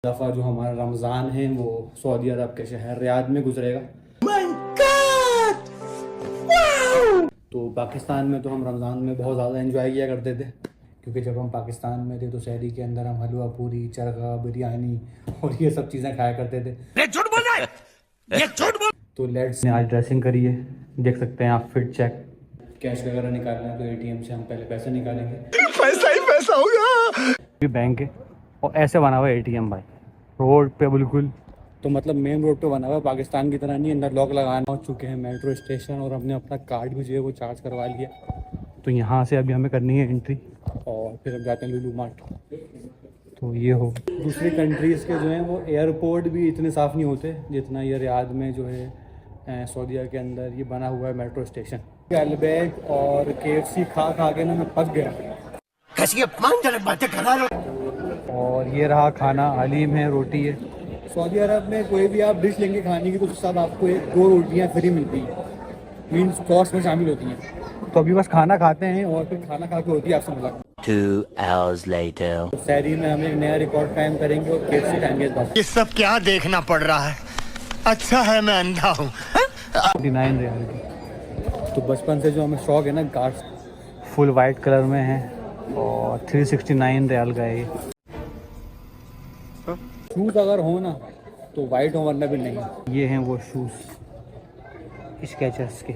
दफ़ा जो हमारा रमज़ान है वो सऊदी अरब के शहर रियाद में गुजरेगा। तो पाकिस्तान में तो हम रमज़ान में बहुत ज़्यादा एंजॉय किया करते थे, क्योंकि जब हम पाकिस्तान में थे तो शहरी के अंदर हम हलवा पूरी, चरखा, बिरयानी और ये सब चीज़ें खाया करते थे। तो लेट्स आज ड्रेसिंग करी है, देख सकते हैं आप। फिट चेक, कैश वगैरह निकालना है तो एटीएम से हम पहले पैसे निकालेंगे। पैसा ही पैसा होगा। ये बैंक है और ऐसे बना हुआ है एटीएम भाई, रोड पे बिल्कुल। तो मतलब मेन रोड पे बना हुआ है, पाकिस्तान की तरह नहीं। अंदर लॉक लगाना। पहुँच चुके हैं मेट्रो स्टेशन और हमने अपना कार्ड भी जो है वो चार्ज करवा लिया। तो यहाँ से अभी हमें करनी है एंट्री और फिर हम जाते हैं लुलु मार्ट। तो ये हो, दूसरी कंट्रीज़ के जो हैं वो एयरपोर्ट भी इतने साफ़ नहीं होते जितना ये रियाद में जो है सऊदीया के अंदर ये बना हुआ है मेट्रो स्टेशन। अलबैग और KFC खा खा के ना मैं पक गया। कैसी अपमानजनक बातें कर रहा है। और ये रहा खाना, हलीम है, रोटी है। सऊदी अरब में कोई भी आप डिश लेंगे खाने की तो उसके साथ आपको 1-2 रोटियाँ फ्री मिलती हैं, मीन्स कॉस्ट में शामिल होती हैं। तो अभी बस खाना खाते हैं और फिर खाना खा के होती है आपसे मुलाकात। 2 hours later. तो शहरी में हम एक नया रिकॉर्ड कायम करेंगे और KFC खाएंगे इस बार। ये सब क्या देखना पड़ रहा है। अच्छा है मैं अंधा हूँ। 49 रियाल की। तो बचपन से जो हमें शौक है ना कार्स, फुल वाइट कलर में है और 369 रियाल का है ये। शूज़ अगर हो ना तो वाइट हो, वरना भी नहीं। ये हैं वो शूज़ स्केचर्स के।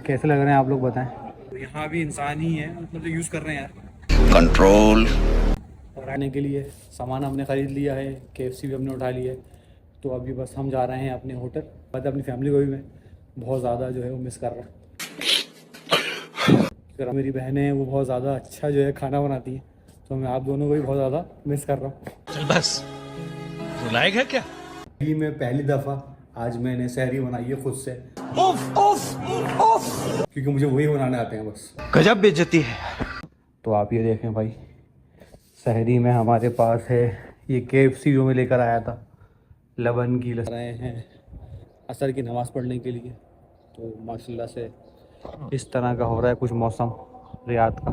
कैसे लग रहे हैं आप लोग बताएं। तो यहाँ भी इंसान ही है, मतलब यूज़ कर रहे हैं यार कंट्रोल। और आने के लिए सामान हमने ख़रीद लिया है, KFC भी हमने उठा लिया है। तो अभी बस हम जा रहे हैं अपने होटल। मतलब अपनी फैमिली को भी मैं बहुत ज़्यादा जो है वो मिस कर रहा हूँ। फिर मेरी बहनें हैं वो बहुत ज़्यादा अच्छा जो है खाना बनाती हैं, तो मैं आप दोनों को भी बहुत ज़्यादा मिस कर रहा हूँ। चल बस रुलाएगा क्या। ये मैं पहली दफ़ा आज मैंने सहरी बनाई है खुद से। उफ उफ उफ। क्योंकि मुझे वही बनाने आते हैं बस। गजब बेइज्जती है। तो आप ये देखें भाई, सहरी में हमारे पास है ये KFC जो मैं लेकर आया था, लबन की रहे हैं असर की नमाज़ पढ़ने के लिए। तो माशाल्लाह से इस तरह का हो रहा है कुछ मौसम रियाद का।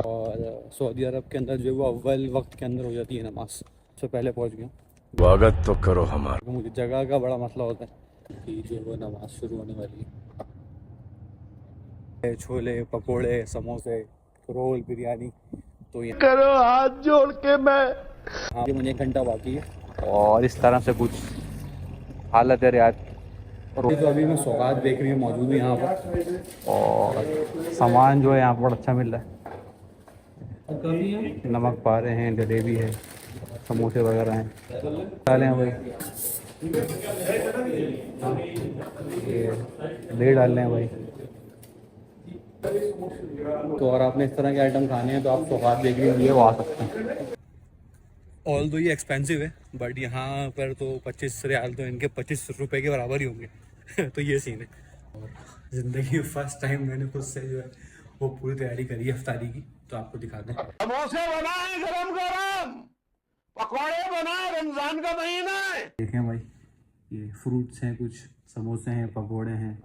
और सऊदी अरब के अंदर जो है वो अव्वल वक्त के अंदर हो जाती है नमाज, उससे पहले पहुंच गया। स्वागत तो करो हमारा। मुझे जगह का बड़ा मसला होता है कि जो वो नमाज शुरू होने वाली है। छोले, पकोड़े, समोसे, रोल, बिरयानी। तो ये करो हाथ जोड़ के मैं। हाँ, मुझे 1 घंटा बाकी है और इस तरह से कुछ हालत है रियाद। और तो अभी मैं सौगात बेकरी में मौजूद हूँ यहाँ पर, और सामान जो है यहाँ पर अच्छा मिल रहा है। नमक पा रहे हैं, जलेबी है, समोसे वगैरह हैं। डालें भाई, ये डाल लें भाई। तो और आपने इस तरह के आइटम खाने हैं तो आप सौगात बेकरी में वो आ सकते हैं। ऑल दो ये एक्सपेंसिव है, बट यहाँ पर तो 25 रियाल तो इनके 25 रुपए के बराबर ही होंगे। तो ये सीन है। और ज़िंदगी में फर्स्ट टाइम मैंने खुद से जो है वो पूरी तैयारी करी है इफ्तारी की, तो आपको दिखा दें। समोसे बनाए गरम गरम, पकौड़े बनाए, रमजान का महीना है। देखें भाई, ये फ्रूट्स हैं, कुछ समोसे हैं, पकौड़े हैं,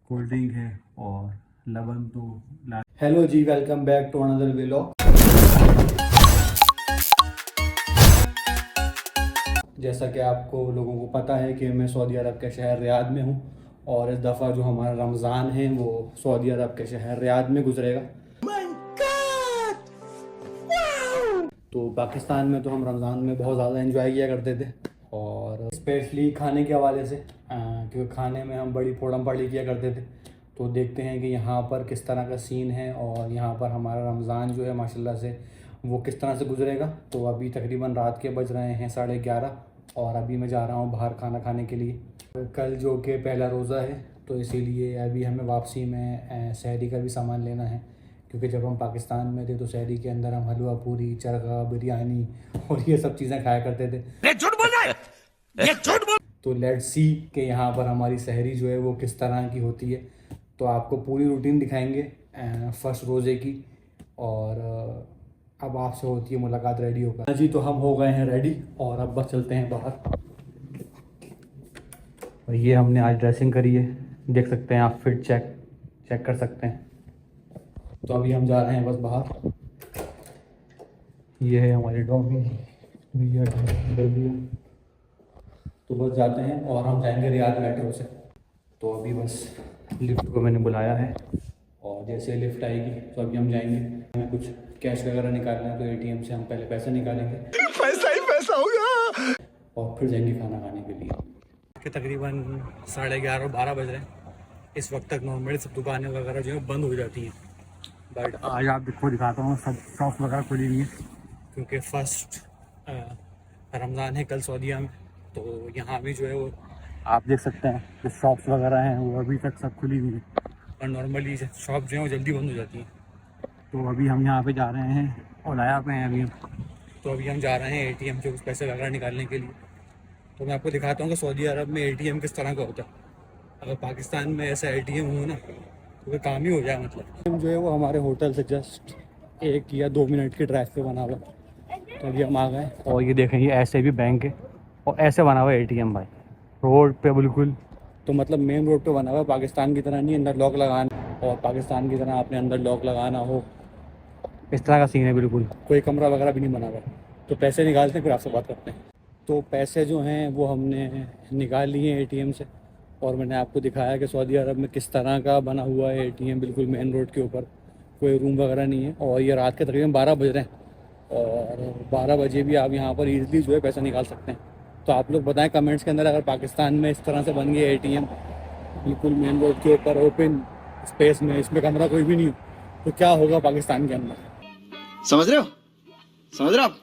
कोल्ड ड्रिंक है और लबन तो। हेलो जी, welcome back to another vlog. जैसा कि आपको लोगों को पता है कि मैं सऊदी अरब के शहर रियाद में हूँ और इस दफ़ा जो हमारा रमज़ान है वो सऊदी अरब के शहर रियाद में गुजरेगा। तो पाकिस्तान में तो हम रमज़ान में बहुत ज़्यादा एंजॉय किया करते थे, और स्पेशली खाने के हवाले से, क्योंकि खाने में हम बड़ी फोड़म पड़ी किया करते थे। तो देखते हैं कि यहाँ पर किस तरह का सीन है और यहाँ पर हमारा रमज़ान जो है माशाल्लाह से वो किस तरह से गुजरेगा। तो अभी तकरीबन रात के बज रहे हैं 11:30 और अभी मैं जा रहा हूँ बाहर खाना खाने के लिए। कल जो कि पहला रोज़ा है तो इसीलिए अभी हमें वापसी में सहरी का भी सामान लेना है, क्योंकि जब हम पाकिस्तान में थे तो सहरी के अंदर हम हलवा पूरी, चरखा, बिरयानी और ये सब चीज़ें खाया करते थे। झूठ बोल रहा है, ये झूठ बोल। तो लेट्स सी कि यहाँ पर हमारी सहरी जो है वो किस तरह की होती है। तो आपको पूरी रूटीन दिखाएंगे फर्स्ट रोज़े की, और अब आपसे होती है मुलाकात रेडी होकर। जी, तो हम हो गए हैं रेडी और अब बस चलते हैं बाहर। और ये हमने आज ड्रेसिंग करी है, देख सकते हैं आप। फिट चेक कर सकते हैं। तो अभी हम जा रहे हैं बस बाहर। ये है हमारी डॉगी भैया अंदर भी है। तो बस जाते हैं और हम जाएंगे रियाद मेट्रो से। तो अभी बस लिफ्ट को मैंने बुलाया है और जैसे लिफ्ट आएगी तो अभी हम जाएंगे। हमें कुछ कैश वगैरह निकालना है तो एटीएम से हम पहले पैसे निकालेंगे, पैसा ही पैसा होगा। और फिर जाएंगे खाना खाने के लिए। कि तकरीबन 11:30-12 बज रहे हैं। इस वक्त तक नॉर्मली सब दुकानें वगैरह जो है बंद हो जाती हैं, बट आज आपको दिखाता हूँ सब शॉप वगैरह खुली हुई है क्योंकि फर्स्ट रमज़ान है कल सऊदीया में। तो यहाँ भी जो है वो आप देख सकते हैं जो शॉप्स वगैरह हैं वो अभी तक सब खुली हुई है, और नॉर्मली शॉप जो है वो जल्दी बंद हो जाती हैं। तो अभी हम यहाँ पे जा रहे हैं ओलाया पे हैं अभी हम। तो अभी हम जा रहे हैं एटीएम से कुछ पैसे वगैरह निकालने के लिए। तो मैं आपको दिखाता हूँ कि सऊदी अरब में एटीएम किस तरह का होता है। अगर पाकिस्तान में ऐसा एटीएम हो ना तो फिर काम ही हो जाए। मतलब जो है वो हमारे होटल से जस्ट 1 या 2 मिनट की ड्राइव पे बना हुआ। तो अभी हम आ गए और ये देखें ये ऐसे भी बैंक है और ऐसे बना हुआ है एटीएम भाई, रोड पे बिल्कुल। तो मतलब मेन रोड पे बना हुआ है, पाकिस्तान की तरह नहीं अंदर लॉक लगाना, और पाकिस्तान की तरह आपने अंदर लॉक लगाना हो इस तरह का सीन है बिल्कुल। कोई कमरा वगैरह भी नहीं बना हुआ। तो पैसे निकालते हैं फिर आपसे बात करते हैं। तो पैसे जो हैं वो हमने निकाल लिए हैं एटीएम से, और मैंने आपको दिखाया कि सऊदी अरब में किस तरह का बना हुआ है एटीएम, बिल्कुल मेन रोड के ऊपर, कोई रूम वगैरह नहीं है। और ये रात के तकरीबन 12 बज रहे हैं और 12 बजे भी आप यहाँ पर ईज़िली जो है पैसा निकाल सकते हैं। तो आप लोग बताएं कमेंट्स के अंदर, अगर पाकिस्तान में इस तरह से बन गया एटीएम बिल्कुल मेन रोड के ऊपर ओपन स्पेस में, इसमें कमरा कोई भी नहीं हो, तो क्या होगा पाकिस्तान के अंदर। समझ रहे हो? समझ रहे हो आप?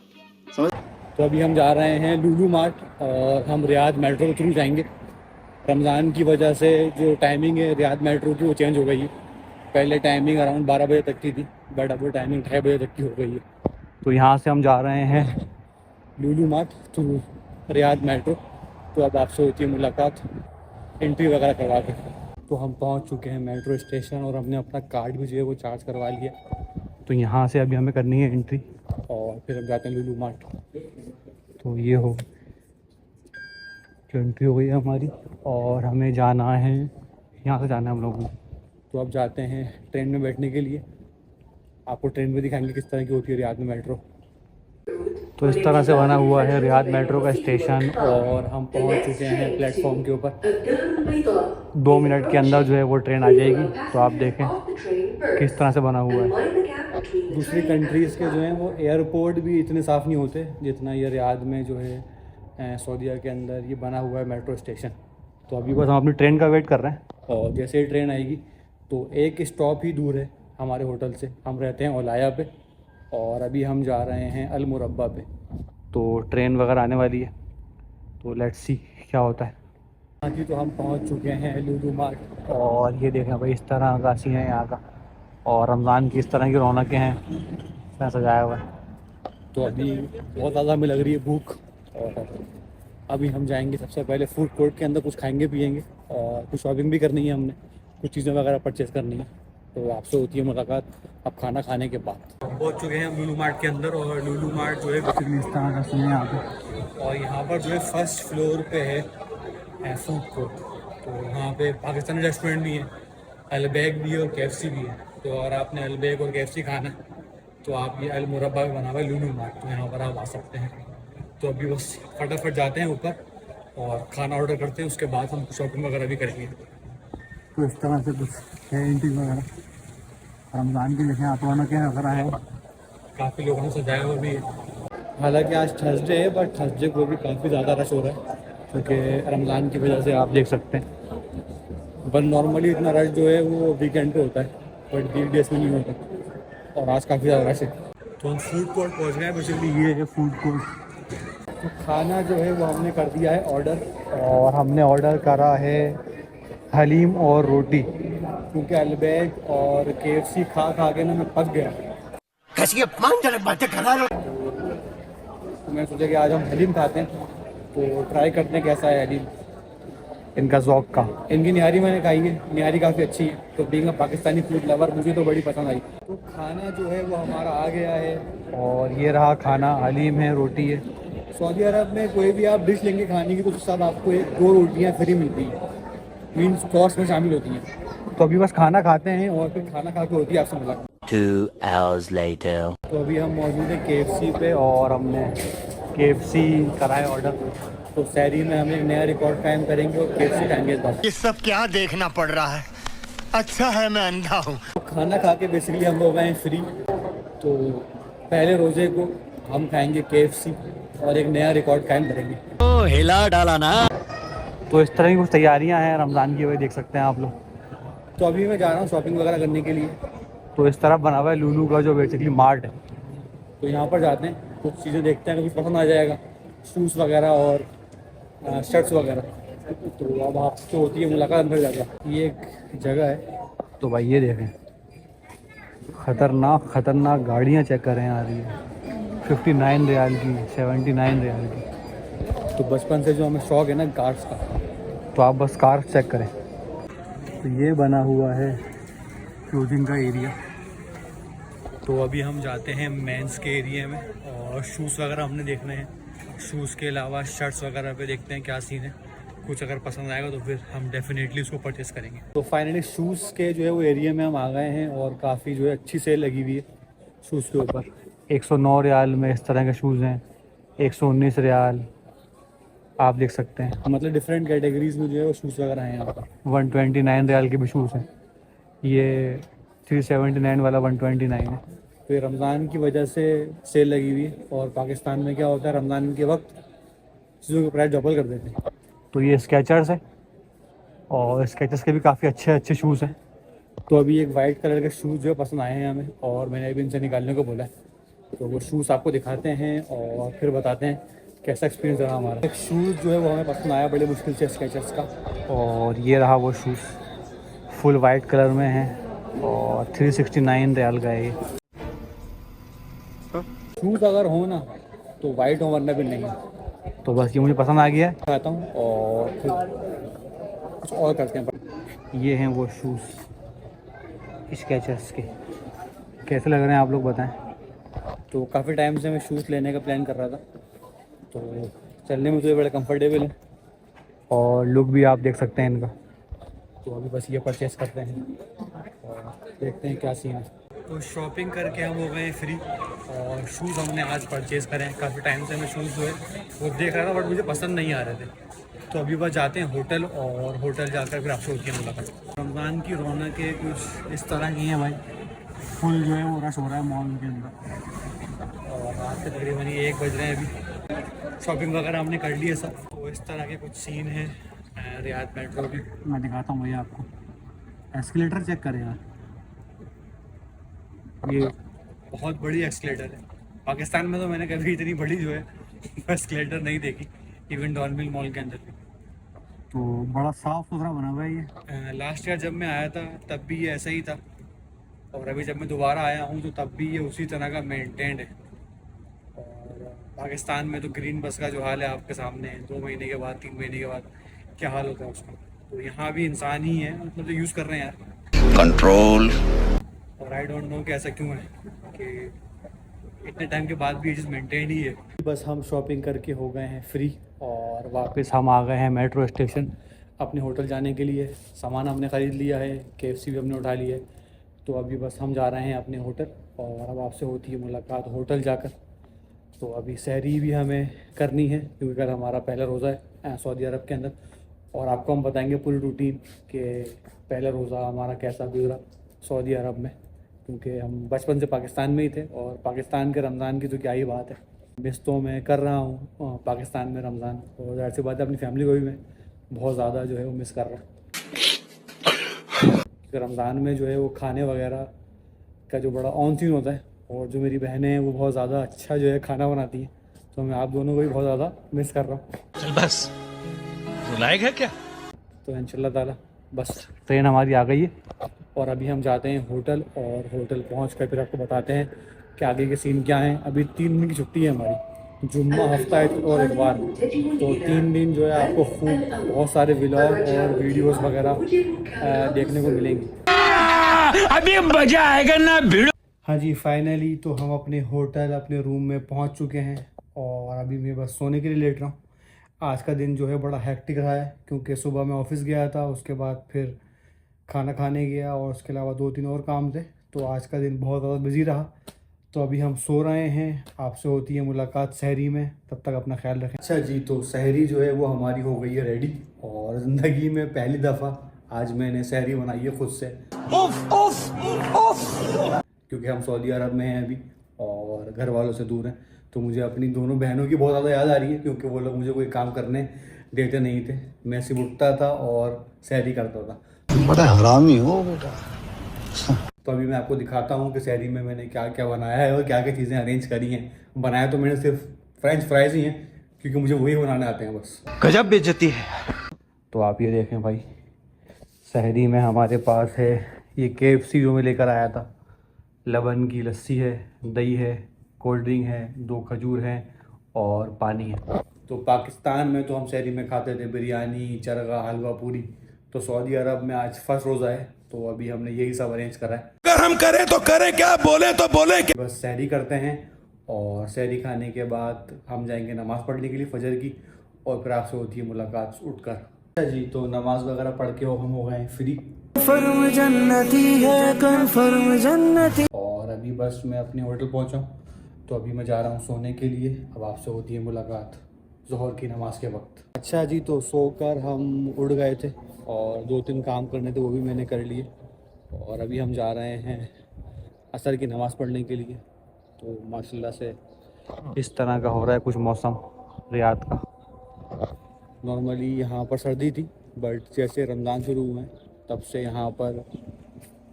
समझ। तो अभी हम जा रहे हैं लुलु मार्ट और हम रियाद मेट्रो के थ्रू जाएंगे। रमज़ान की वजह से जो टाइमिंग है रियाद मेट्रो की वो चेंज हो गई है। पहले टाइमिंग अराउंड 12 बजे तक की थी, बट अब वो टाइमिंग 2:30 बजे तक की हो गई है। तो यहाँ से हम जा रहे हैं लुलु मार्ट थ्रू रियाद मेट्रो। तो अब आपसे होती है मुलाकात एंट्री वगैरह करवा के। तो हम पहुँच चुके हैं मेट्रो स्टेशन और हमने अपना कार्ड भी जो है वो चार्ज करवा लिया। तो यहाँ से अभी हमें करनी है एंट्री और फिर हम जाते हैं लुलु मार्ट। तो ये हो एंट्री हो गई है हमारी और हमें जाना है, यहाँ से जाना है हम लोगों को। तो अब जाते हैं ट्रेन में बैठने के लिए। आपको ट्रेन में दिखाएंगे किस तरह की होती है रियाद में मेट्रो। तो इस तरह से बना हुआ है रियाद मेट्रो का स्टेशन और हम पहुंच चुके हैं प्लेटफॉर्म के ऊपर। 2 मिनट के अंदर जो है वो ट्रेन आ जाएगी। तो आप देखें किस तरह से बना हुआ है। दूसरी कंट्रीज़ के जो हैं वो एयरपोर्ट भी इतने साफ़ नहीं होते जितना ये रियाद में जो है सऊदीया के अंदर ये बना हुआ है मेट्रो स्टेशन। तो अभी बस हम अपनी ट्रेन का वेट कर रहे हैं और जैसे ही ट्रेन आएगी तो एक स्टॉप ही दूर है हमारे होटल से। हम रहते हैं ओलाया पे और अभी हम जा रहे हैं अल मुरब्बा पे। तो ट्रेन वगैरह आने वाली है, तो लेट्स सी क्या होता है। बाकी तो हम पहुंच चुके हैं लुलु मार्ट और ये देखें भाई इस तरह का सीन है यहाँ का, और रमज़ान की इस तरह की रौनकें हैं, इतना सजाया हुआ है। तो अभी बहुत ज़्यादा हमें लग रही है भूख और अभी हम जाएंगे सबसे पहले फूड कोर्ट के अंदर, कुछ खाएंगे पिएंगे और कुछ शॉपिंग भी करनी है हमने, कुछ चीज़ें वगैरह परचेज़ करनी है। तो आपसे होती है मुलाकात अब खाना खाने के बाद। पहुंच चुके हैं हम लुलु मार्ट के अंदर और लुलु मार्ट जो है बेसिकली इस तरह का सीन है यहाँ पे। और यहाँ पर जो है फर्स्ट फ्लोर पे है फूड कोर्ट। तो यहाँ पे पाकिस्तानी रेस्टोरेंट भी है, अलबैग भी है और KFC भी है। तो अगर आपने अलबैग और KFC खाना है तो आप ये अल मुरब्बा में बना हुआ है लुलु मार्ट, तो यहाँ पर आप आ सकते हैं। तो अभी बस फटाफट जाते हैं ऊपर और खाना ऑर्डर करते हैं, उसके बाद हम शॉपिंग वगैरह भी करेंगे। तो इस तरह से कुछ है एंट्री वगैरह। रमज़ान की देखें आप रौनकें वगैरह है, काफ़ी लोगों ने सजाया हुआ भी है। हालांकि आज थर्सडे है बट थर्सडे को भी काफ़ी ज़्यादा रश हो रहा है क्योंकि रमज़ान की वजह से आप देख सकते हैं। बट नॉर्मली इतना रश जो है वो वीकेंड पे होता है बट वीकडेज में नहीं होता, और आज काफ़ी ज़्यादा रश है। तो हम फूड कोर्ट पहुँच गए हैं, बेसिकली ये है फूड कोर्ट। तो खाना जो है वो हमने कर दिया है ऑर्डर, और हमने ऑर्डर करा है हलीम और रोटी, क्योंकि अलबैग और KFC खा के ना मैं पक गया। कैसी अपमानजनक बातें कर रहा है। तो मैं सोचा कि आज हम हलीम खाते हैं, तो ट्राई करते हैं कैसा है हलीम इनका ज़ौक़ का। इनकी निहारी मैंने खाई है, निहारी काफ़ी अच्छी है। तो being a Pakistani food lover मुझे तो बड़ी पसंद आई। तो खाना जो है वो हमारा आ गया है और ये रहा खाना, हलीम है, रोटी है। सऊदी अरब में कोई भी आप डिश लेंगे खाने की तो उसके साथ आपको 2 रोटियाँ फ्री मिलती हैं, मीन्स कॉस्ट में शामिल होती हैं। तो अभी बस खाना खाते हैं और फिर खाना खा के होती है आपसे मुलाकात। 2 hours later. तो अभी हम मौजूद हैं KFC पे और हमने KFC कराए ऑर्डर, तो शहरी में हम एक नया रिकॉर्ड कायम करेंगे और KFC खाएंगे इस बार। ये सब क्या देखना पड़ रहा है? अच्छा है मैं अंधा हूँ। खाना खा के बेसिकली हम लोग आए फ्री, तो पहले रोजे को हम खाएंगे KFC और एक नया रिकॉर्ड कायम करेंगे। ओ हिला डाला ना। तो इस तरह की कुछ तैयारियां हैं रमज़ान की, वही देख सकते हैं आप लोग। तो अभी मैं जा रहा हूँ शॉपिंग वगैरह करने के लिए। तो इस तरफ बना हुआ है लुलू का जो बेसिकली मार्ट है, तो यहाँ पर जाते हैं, कुछ चीज़ें देखते हैं, कुछ पसंद आ जाएगा, शूज़ वगैरह और शर्ट्स वगैरह। तो अब आपसे होती है मुलाकात अंदर जाकर। ये एक जगह है, तो भाई ये देखें, ख़तरनाक गाड़ियाँ चेक करें आ रही है, 59 रियाल की, 79 रियाल की। तो बचपन से जो हमें शौक़ है ना कार्स का, तो आप बस कार चेक करें। तो ये बना हुआ है क्लोथिंग का एरिया। तो अभी हम जाते हैं मेंस के एरिया में और शूज़ वगैरह हमने देखने हैं। शूज़ के अलावा शर्ट्स वगैरह पे देखते हैं क्या सीन है। कुछ अगर पसंद आएगा तो फिर हम डेफिनेटली उसको परचेस करेंगे। तो फाइनली शूज़ के जो है वो एरिया में हम आ गए हैं और काफ़ी जो है अच्छी सेल लगी हुई है शूज़ के ऊपर। 109 रियाल में इस तरह के शूज़ हैं, 119 रियाल, आप देख सकते हैं। मतलब डिफरेंट कैटेगरीज में जो है वो शूज़ वगैरह हैं यहाँ पर। 129 रियाल के भी शूज़ हैं, ये 379 वाला 129 है। तो ये रमज़ान की वजह से सेल लगी हुई है और पाकिस्तान में क्या होता है रमज़ान के वक्त चीज़ों के प्राइस डबल कर देते हैं। तो ये स्केचर्स है और स्केचर्स के भी काफ़ी अच्छे शूज़ हैं। तो अभी एक वाइट कलर के शूज़ जो है पसंद आए हैं हमें और मैंने अभी इनसे निकालने को बोला है। तो वो शूज़ आपको दिखाते हैं और फिर बताते हैं कैसा एक्सपीरियंस रहा हमारा। एक शूज़ जो है वो हमें पसंद आया बड़े मुश्किल से, स्केचर्स का, और ये रहा वो शूज़, फुल वाइट कलर में है और 369 रियाल का है ये। शूज़ अगर हो ना तो वाइट हो वरना भी नहीं। तो बस ये मुझे पसंद आ गया है, खाता हूँ और फिर कुछ और करते हैं। ये हैं वो शूज़ स्केचर्स के, कैसे लग रहे हैं आप लोग बताएं। तो काफ़ी टाइम से मैं शूज़ लेने का प्लान कर रहा था, तो चलने में तो बड़े कंफर्टेबल है और लुक भी आप देख सकते हैं इनका। तो अभी बस ये परचेस करते हैं और देखते हैं क्या सीन है। तो शॉपिंग करके हम हो गए फ्री और शूज़ हमने आज परचेज़ करें। काफ़ी टाइम से मैं शूज़ जो है वो देख रहा था बट मुझे पसंद नहीं आ रहे थे। तो अभी बस जाते हैं होटल और होटल जाकर फिर आपसे होती है मुलाकात। रमज़ान की रौनकें कुछ इस तरह की हैं भाई, फुल जो है वो रश हो रहा है मॉल के अंदर और रात के तकरीबन 1 बज रहे हैं अभी। शॉपिंग वगैरह हमने कर ली है सब। तो इस तरह के कुछ सीन हैं रियाद मेट्रो के, मैं दिखाता हूँ भैया आपको। एस्केलेटर चेक करें यार, ये बहुत बड़ी एस्केलेटर है। पाकिस्तान में तो मैंने कभी इतनी बड़ी जो है एस्केलेटर नहीं देखी, इवन डॉल्फिन मॉल के अंदर भी। तो बड़ा साफ़ सुथरा बना हुआ है ये। लास्ट ईयर जब मैं आया था तब भी ये ऐसा ही था और अभी जब मैं दोबारा आया हूँ तो तब भी ये उसी तरह का मेंटेन्ड है। और पाकिस्तान में तो ग्रीन बस का जो हाल है आपके सामने है, 2 महीने के बाद 3 महीने के बाद क्या हाल होता है उसका। तो यहाँ भी इंसान ही है, मतलब जो यूज़ कर रहे हैं यार कंट्रोल। और आई डोंट नो कि ऐसा क्यों है कि इतने टाइम के बाद भी ये चीज़ मेंटेन ही है। बस हम शॉपिंग करके हो गए हैं फ्री और वापस हम आ गए हैं मेट्रो स्टेशन अपने होटल जाने के लिए। सामान हमने ख़रीद लिया है, KFC भी हमने उठा लिया है। तो अभी बस हम जा रहे हैं अपने होटल और अब आपसे होती है मुलाकात होटल जाकर। तो अभी सहरी भी हमें करनी है क्योंकि कल हमारा पहला रोज़ा है सऊदी अरब के अंदर और आपको हम बताएंगे पूरी रूटीन कि पहला रोज़ा हमारा कैसा गुजरा सऊदी अरब में, क्योंकि हम बचपन से पाकिस्तान में ही थे और पाकिस्तान के रमज़ान की तो क्या ही बात है। मिस तो मैं कर रहा हूँ पाकिस्तान में रमज़ान, और ज़ाहिर सी बात है अपनी फैमिली को भी मैं बहुत ज़्यादा जो है वो मिस कर रहा हूँ। रमज़ान में जो है वो खाने वगैरह का जो बड़ा ऑन सीन होता है और जो मेरी बहनें हैं वो बहुत ज़्यादा अच्छा जो है खाना बनाती हैं, तो मैं आप दोनों को भी बहुत ज़्यादा मिस कर रहा हूँ। चल बस रुलाएगा क्या? तो इंशाल्लाह ताला बस ट्रेन हमारी आ गई है और अभी हम जाते हैं होटल और होटल पहुँच कर फिर आपको बताते हैं कि आगे के सीन क्या हैं। अभी 3 दिन की छुट्टी है हमारी, जुम्मा हफ्ता है और इतवार, तो 3 दिन जो है आपको खूब बहुत सारे व्लॉग और वीडियोस वगैरह देखने को मिलेंगी। अभी मजा आएगा ना भिड़ो। हाँ जी, फाइनली तो हम अपने होटल अपने रूम में पहुंच चुके हैं और अभी मैं बस सोने के लिए लेट रहा हूँ। आज का दिन जो है बड़ा हेक्टिक रहा है क्योंकि सुबह मैं ऑफिस गया था, उसके बाद फिर खाना खाने गया और उसके अलावा 2-3 और काम थे, तो आज का दिन बहुत ज़्यादा बिजी रहा। तो अभी हम सो रहे हैं, आपसे होती है मुलाकात सहरी में, तब तक अपना ख्याल रखें। अच्छा जी, तो सहरी जो है वो हमारी हो गई है रेडी, और ज़िंदगी में पहली दफ़ा आज मैंने सहरी बनाई है खुद से। क्योंकि हम सऊदी अरब में हैं अभी और घर वालों से दूर हैं, तो मुझे अपनी दोनों बहनों की बहुत ज़्यादा याद आ रही है, क्योंकि वो लोग मुझे कोई काम करने देते नहीं थे। मैं सिर्फ उठता था और सहरी करता था। बड़ा हरामी हो बेटा। तो अभी मैं आपको दिखाता हूँ कि सहरी में मैंने क्या क्या बनाया है और क्या क्या चीज़ें अरेंज करी हैं। बनाया तो मैंने सिर्फ फ्रेंच फ्राइज़ ही हैं, क्योंकि मुझे वही बनाने आते हैं बस। गजब बेइज्जती है। तो आप ये देखें भाई, सहरी में हमारे पास है ये KFC जो मैं लेकर आया था, लबन की लस्सी है, दही है, कोल्ड ड्रिंक है, 2 खजूर हैं और पानी है। तो पाकिस्तान में तो हम सहरी में खाते थे बिरयानी, चरगा, हलवा पूरी। तो सऊदी अरब में आज फर्स्ट रोज़ा है, तो अभी हमने यही सब अरेंज करा है। अगर हम करें तो करें क्या, बोले तो बोले क्या। बस सहरी करते हैं और सहरी खाने के बाद हम जाएंगे नमाज़ पढ़ने के लिए फजर की, और फिर आपसे होती है मुलाकात उठकर। अच्छा जी, तो नमाज़ वगैरह पढ़ के हम हो गए हैं फ्री, फर्म जन्नती है कन्फर्म जन्नती। और अभी बस मैं अपने होटल पहुंचा हूं, तो अभी मैं जा रहा हूं सोने के लिए। अब आपसे होती है मुलाकात ज़ोहर की नमाज़ के वक्त। अच्छा जी, तो सोकर हम उड़ गए थे और 2-3 काम करने थे, वो भी मैंने कर लिए, और अभी हम जा रहे हैं असर की नमाज़ पढ़ने के लिए। तो माशाल्लाह से इस तरह का हो रहा है कुछ मौसम रियाद का। नॉर्मली यहाँ पर सर्दी थी, बट जैसे रमज़ान शुरू हुए हैं तब से यहाँ पर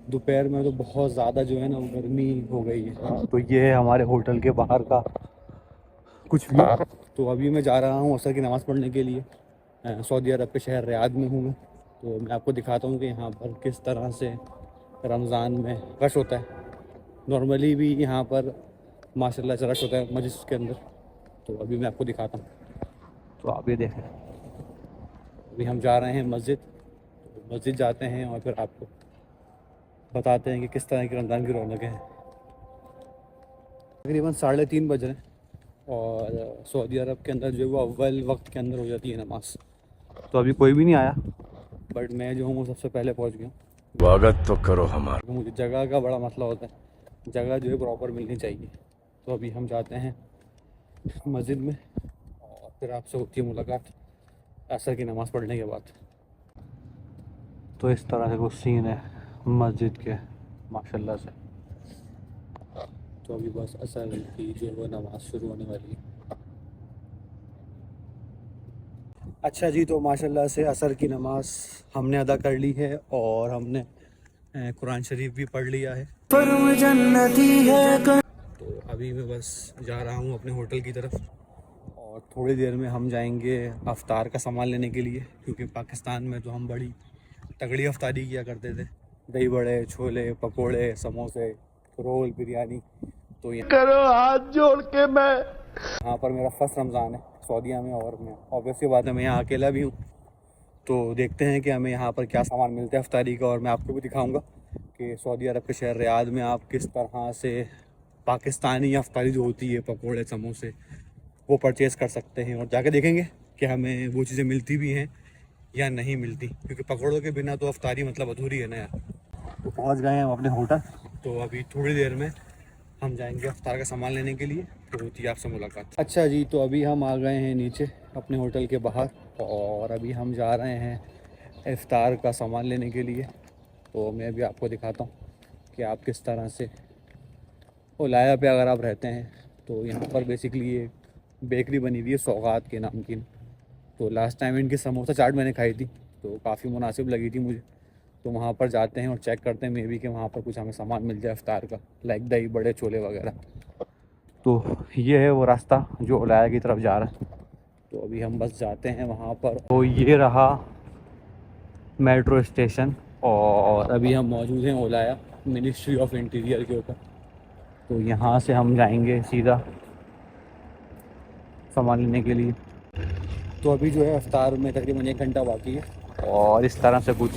दोपहर में तो बहुत ज़्यादा जो है ना वो गर्मी हो गई है। तो ये है हमारे होटल के बाहर का कुछ व्यू। तो अभी मैं जा रहा हूँ असर की नमाज़ पढ़ने के लिए। सऊदी अरब के शहर रियाद में हूँ मैं, तो मैं आपको दिखाता हूँ कि यहाँ पर किस तरह से रमज़ान में रश होता है। नॉर्मली भी यहाँ पर माशाल्लाह से रश होता है मस्जिद के अंदर, तो अभी मैं आपको दिखाता हूँ। तो आप ये देखें, अभी हम जा रहे हैं मस्जिद। तो मस्जिद जाते हैं और फिर आपको बताते हैं कि किस तरह की रमज़ान की रौनक है। तकरीबन 3:30 बज रहे हैं, और सऊदी अरब के अंदर जो है वो अव्वल वक्त के अंदर हो जाती है नमाज। तो अभी कोई भी नहीं आया, बट मैं जो हूँ वो सबसे पहले पहुँच गया। स्वागत तो करो हमारा। मुझे जगह का बड़ा मसला होता है, जगह जो है प्रॉपर मिलनी चाहिए। तो अभी हम जाते हैं मस्जिद में, और फिर आपसे होती है मुलाकात असर की नमाज़ पढ़ने के बाद। तो इस तरह से कुछ सीन है मस्जिद के माशाल्लाह से। तो अभी बस असर की जो है वो नमाज़ शुरू होने वाली है। अच्छा जी, तो माशाल्लाह से असर की नमाज़ हमने अदा कर ली है, और हमने कुरान शरीफ भी पढ़ लिया है। फर्म जन्नती है। तो अभी मैं बस जा रहा हूँ अपने होटल की तरफ, और थोड़ी देर में हम जाएंगे अफ्तार का सामान लेने के लिए, क्योंकि पाकिस्तान में तो हम बड़ी तगड़ी अफ्तारी किया करते थे। दही बड़े, छोले, पकोड़े, समोसे, रोल, बिरयानी। तो करो हाथ जोड़ के मैं यहाँ पर मेरा फर्स्ट रमज़ान है सऊदीया में, और मैं ऑब्वियसली बात है मैं यहाँ अकेला भी हूँ। तो देखते हैं कि हमें यहाँ पर क्या सामान मिलता है अफ्तारी का, और मैं आपको भी दिखाऊँगा कि सऊदी अरब के शहर रियाद में आप किस तरह से पाकिस्तानी अफ्तारी जो होती है, पकोड़े, समोसे, वो परचेज़ कर सकते हैं। और जाके देखेंगे कि हमें वो चीज़ें मिलती भी हैं या नहीं मिलती, क्योंकि पकौड़ों के बिना तो अफ्तारी मतलब अधूरी है ना यार। तो पहुंच गए हैं हम अपने होटल, तो अभी थोड़ी देर में हम जाएंगे अफ्तार का सामान लेने के लिए, तो होती है आपसे मुलाकात। अच्छा जी, तो अभी हम आ गए हैं नीचे अपने होटल के बाहर, और अभी हम जा रहे हैं इफ्तार का सामान लेने के लिए। तो मैं भी आपको दिखाता हूँ कि आप किस तरह से ओलाया पे अगर आप रहते हैं तो यहाँ पर बेसिकली एक बेकरी बनी हुई है सौगात के नाम की। तो लास्ट टाइम इनकी समोसा चाट मैंने खाई थी, तो काफ़ी मुनासिब लगी थी मुझे। तो वहाँ पर जाते हैं और चेक करते हैं मे बी कि वहाँ पर कुछ हमें सामान मिल जाए इफ्तार का, लाइक दही बड़े, छोले वगैरह। तो ये है वो रास्ता जो ओलाया की तरफ जा रहा है। तो अभी हम बस जाते हैं वहाँ पर। तो ये रहा मेट्रो स्टेशन, और अभी हम मौजूद हैं ओलाया मिनिस्ट्री ऑफ इंटीरियर के ऊपर। तो यहाँ से हम जाएंगे सीधा सामान लेने के लिए। तो अभी जो है इफ्तार में तकरीबन 1 घंटा बाकी है, और इस तरह से कुछ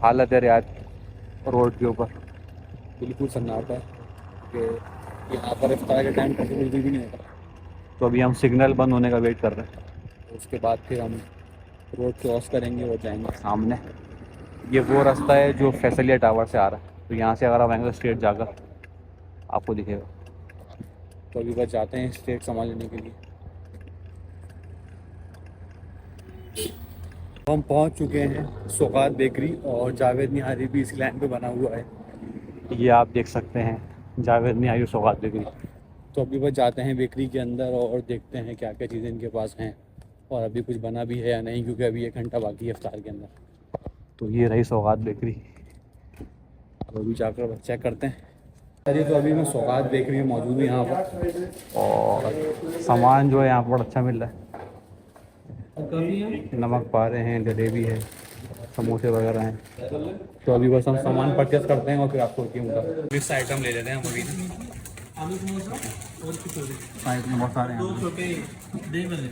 हालत है रियाद रोड के ऊपर। बिल्कुल सन्नाटा है कि यहाँ पर इफ्तार के टाइम कभी बिल्कुल भी नहीं होता। तो अभी हम सिग्नल बंद होने का वेट कर रहे हैं, तो उसके बाद फिर हम रोड क्रॉस करेंगे और जाएंगे सामने। ये वो रास्ता है जो फैसलिया टावर से आ रहा है। तो यहाँ से अगर आप आएंगे स्ट्रेट जाकर आपको दिखेगा। तो अभी बस जाते हैं स्टेट सामान लेने के लिए। हम पहुंच चुके हैं सौगात बेकरी और जावेद निहारी भी इस लाइन पे बना हुआ है। ये आप देख सकते हैं जावेद निहारी सौगात बेकरी। तो अभी बस जाते हैं बेकरी के अंदर और देखते हैं क्या क्या चीज़ें इनके पास हैं और अभी कुछ बना भी है या नहीं, क्योंकि अभी 1 घंटा बाकी है इफ्तार के अंदर। तो ये रही सौगात बेकरी, तो अभी जाकर बस चेक करते हैं। अरे तो अभी मैं सौगात बेकरी में मौजूद हूँ यहाँ पर और सामान जो है यहाँ पर अच्छा मिल रहा है। नमक पारे हैं, जलेबी है, समोसे वगैरह हैं। तो अभी बस हम सामान परचेस करते हैं और फिर आपको मिक्स आइटम ले लेते हैं हम अभी। आलू समोसा और कचौरी साइड में बहुत सारे हैं। 2 छोटे दही बने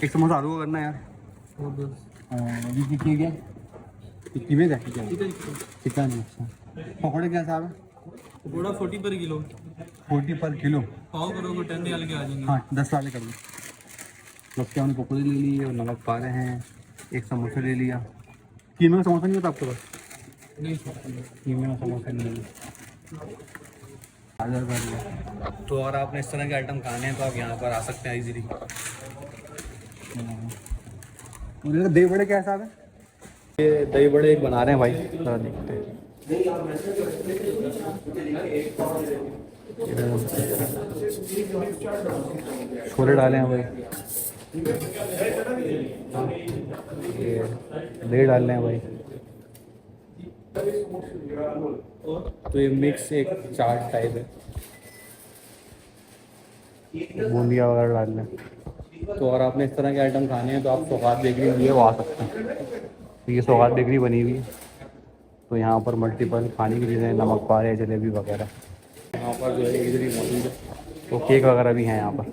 एक समोसा आलू का करना है यार। और 2 अभी कितनी क्या कितनी में क्या चिकन? अच्छा, पकौड़े क्या साहब है? पकौड़ा 40 पर किलो, 40 पर किलो। पाव करोगे 10 रियाल के आ जाएंगे। हाँ 10 वाले कर लो। बस क्या हमने पकौड़े ले लिए और नमक पा रहे हैं, एक समोसा ले लिया। कीमे का समोसा नहीं होता आपके पास? नहीं कीमे का समोसा नहीं है। आधार कर लिया। तो अगर आपने इस तरह के आइटम खाने हैं तो आप यहाँ पर आ सकते हैं इजीली। दही बड़े क्या हिसाब है? ये दही बड़े एक बना रहे हैं भाई, जरा देखते हैं। छोले डाले हैं भाई, ये दही डाल रहे हैं भाई। तो ये मिक्स एक चाट टाइप है, बूंदिया वगैरह डाल रहे हैं। तो अगर आपने इस तरह के आइटम खाने हैं तो आप सौगात बेकरी में वो आ सकते हैं। ये सौगात बेकरी बनी हुई है, तो यहाँ पर मल्टीपल खाने की चीज़ें, नमक पारे, जलेबी वगैरह यहाँ पर जो है इधर ही मौजूद है। तो केक वगैरह भी हैं यहाँ पर।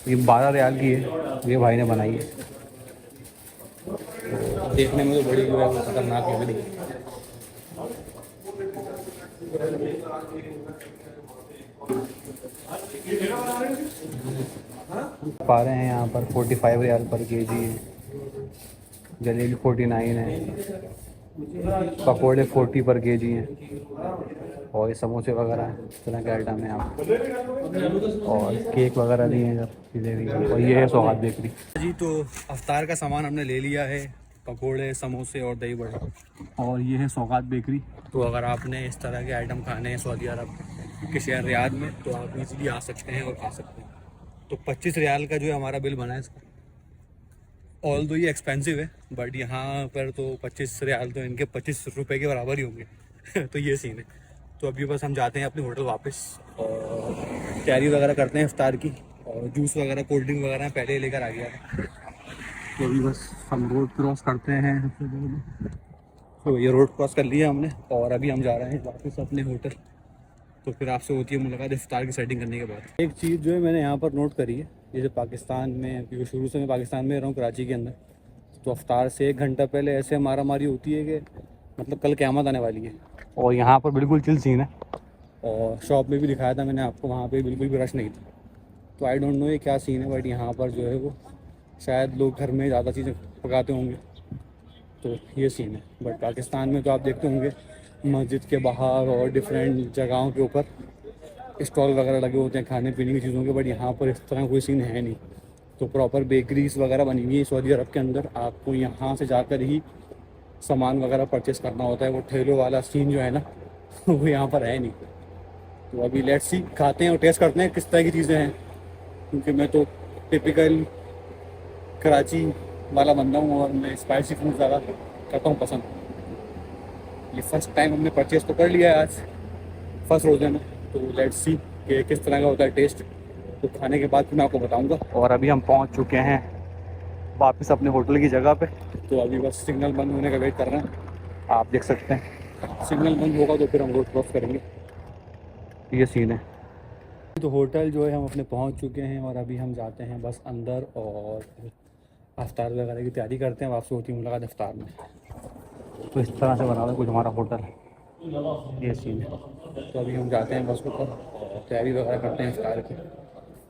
ये 12 रियाल की है, ये भाई ने बनाई है। तो देखने में तो बड़ी जो है वो खतरनाक लग रही है। पा रहे हैं यहाँ पर 45 रियाल पर केजी है, जलेबी 49 है, पकोड़े 40 पर केजी हैं और ये समोसे वगैरह हैं, इस तरह के आइटम हैं यहाँ पर। और केक वगैरह भी हैं, सब चीज़ें भी हैं। और ये है सौगात बेकरी जी। तो अफ्तार का सामान हमने ले लिया है, पकोड़े, समोसे और दही बड़े। और ये है सौगात बेकरी। तो अगर आपने इस तरह के आइटम खाने हैं सऊदी अरब के शहर रियाद में तो आप इजीली आ सकते हैं और खा सकते हैं। तो 25 रियाल का जो है हमारा बिल बना है इसका। ऑल दो ये एक्सपेंसिव है बट यहाँ पर तो 25 रियाल तो इनके 25 रुपये के बराबर ही होंगे। तो ये सीन है। तो अभी बस हम जाते हैं अपने होटल वापस और तैयारी वगैरह करते हैं इफ्तार की। और जूस वगैरह, कोल्ड ड्रिंक वगैरह पहले लेकर आ गया था। तो अभी बस हम रोड क्रॉस करते हैं सबसे पहले। तो ये रोड क्रॉस कर लिया हमने और अभी हम जा रहे हैं वापस अपने होटल। तो फिर आपसे होती है मुलाकात इफ्तार की सेटिंग करने के बाद। एक चीज़ जो है मैंने यहाँ पर नोट करी है, जैसे पाकिस्तान में, क्योंकि शुरू से मैं पाकिस्तान में रहा हूँ कराची के अंदर, तो अफ्तार से 1 घंटा पहले ऐसे मारा मारी होती है कि मतलब कल क़यामत आने वाली है। और यहाँ पर बिल्कुल चिल सीन है। और शॉप में भी दिखाया था मैंने आपको, वहाँ पे बिल्कुल भी रश नहीं था। तो आई डोंट नो ये क्या सीन है बट यहाँ पर जो है वो शायद लोग घर में ज़्यादा चीज़ें पकाते होंगे, तो ये सीन है। बट पाकिस्तान में तो आप देखते होंगे मस्जिद के बाहर और डिफरेंट जगहों के ऊपर स्टॉल वगैरह लगे होते हैं खाने पीने की चीज़ों के, बट यहाँ पर इस तरह कोई सीन है नहीं। तो प्रॉपर बेकरीज वगैरह बनी हुई है सऊदी अरब के अंदर, आपको यहाँ से जाकर ही सामान वगैरह परचेस करना होता है। वो ठेलों वाला सीन जो है ना वो यहाँ पर है नहीं। तो अभी लेट्स सी, खाते हैं और टेस्ट करते हैं किस तरह की चीज़ें हैं, क्योंकि मैं तो टिपिकल कराची वाला बंदा हूँ और मैं स्पाइसी फूड ज़्यादा करता हूँ पसंद। ये फर्स्ट टाइम हमने परचेस तो कर लिया है आज फर्स्ट रोज़े में। तो लेट्स सी कि किस तरह का होता है टेस्ट। तो खाने के बाद फिर मैं आपको बताऊंगा। और अभी हम पहुंच चुके हैं वापस अपने होटल की जगह पे। तो अभी बस सिग्नल बंद होने का वेट कर रहे हैं, आप देख सकते हैं। सिग्नल बंद होगा तो फिर हम रोड क्रॉस करेंगे। ये सीन है। तो होटल जो है हम अपने पहुंच चुके हैं और अभी हम जाते हैं बस अंदर और अफ्तार वगैरह की तैयारी करते हैं। वापस होती है मुलाकात अफ्तार में। तो इस तरह से बना हुआ है कुछ हमारा होटल, ये सीन है। तो अभी हम जाते हैं बस ऊपर और तैयारी वगैरह करते हैं इफ्तार की।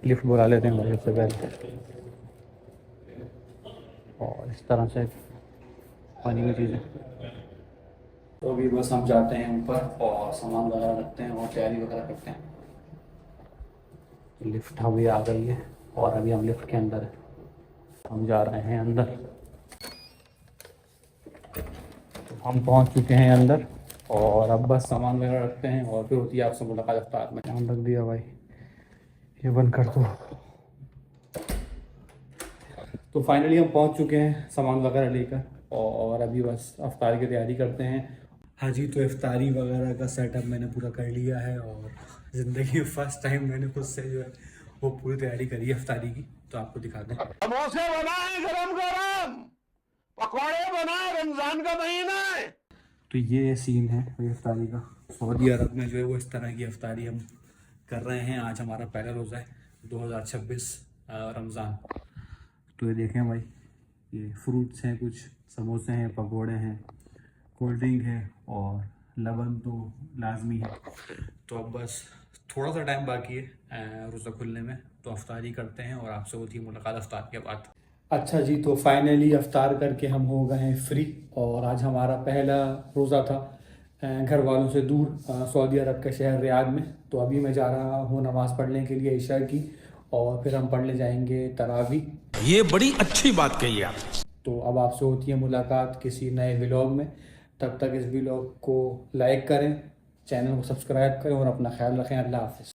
लिफ्ट बुला लेते हैं भाई सबसे पहले। और इस तरह से बनी हुई चीज़ें। तो अभी बस हम जाते हैं ऊपर और सामान वगैरह रखते हैं और तैयारी वगैरह करते हैं। लिफ्ट अभी आ गई है और अभी हम लिफ्ट के अंदर हैं, हम जा रहे हैं अंदर। तो हम पहुंच चुके हैं अंदर और अब बस सामान वगैरह रखते हैं और फिर होती है आपसे मुलाकात इफ्तार में। ध्यान रख दिया भाई, ये बंद कर दो। तो फाइनली हम पहुंच चुके हैं सामान वगैरह लेकर और अभी बस इफ्तार की तैयारी करते हैं। हाँ जी, तो इफ्तारी वगैरह का सेटअप मैंने पूरा कर लिया है और ज़िंदगी में फर्स्ट टाइम मैंने खुद से जो है वो पूरी तैयारी करी है इफ्तारी की। तो आपको दिखा दें, समोसे बनाए गरम गरम, पकौड़े बनाए, रमजान का महीना है। तो ये सीन है वही इफ्तारी का। सऊदी अरब में जो है वो इस तरह की इफ्तारी हम कर रहे हैं। आज हमारा पहला रोज़ा है 2026 रमज़ान। तो ये देखें भाई, ये फ्रूट्स हैं, कुछ समोसे हैं, पकोड़े हैं, कोल्ड ड्रिंक है और लबन तो लाजमी है। तो अब बस थोड़ा सा टाइम बाकी है रोज़ा खुलने में, तो इफ्तारी करते हैं और आपसे होती है मुलाकात इफ्तार के बाद। अच्छा जी, तो फाइनली इफ्तार करके हम हो गए हैं फ्री और आज हमारा पहला रोज़ा था घर वालों से दूर सऊदी अरब के शहर रियाद में। तो अभी मैं जा रहा हूँ नमाज़ पढ़ने के लिए ईशा की और फिर हम पढ़ने जाएंगे तरावी। ये बड़ी अच्छी बात कही आप। तो अब आपसे होती है मुलाकात किसी नए व्लॉग में। तब तक इस व्लॉग को लाइक करें, चैनल को सब्सक्राइब करें और अपना ख्याल रखें। अल्लाह हाफ़िज़।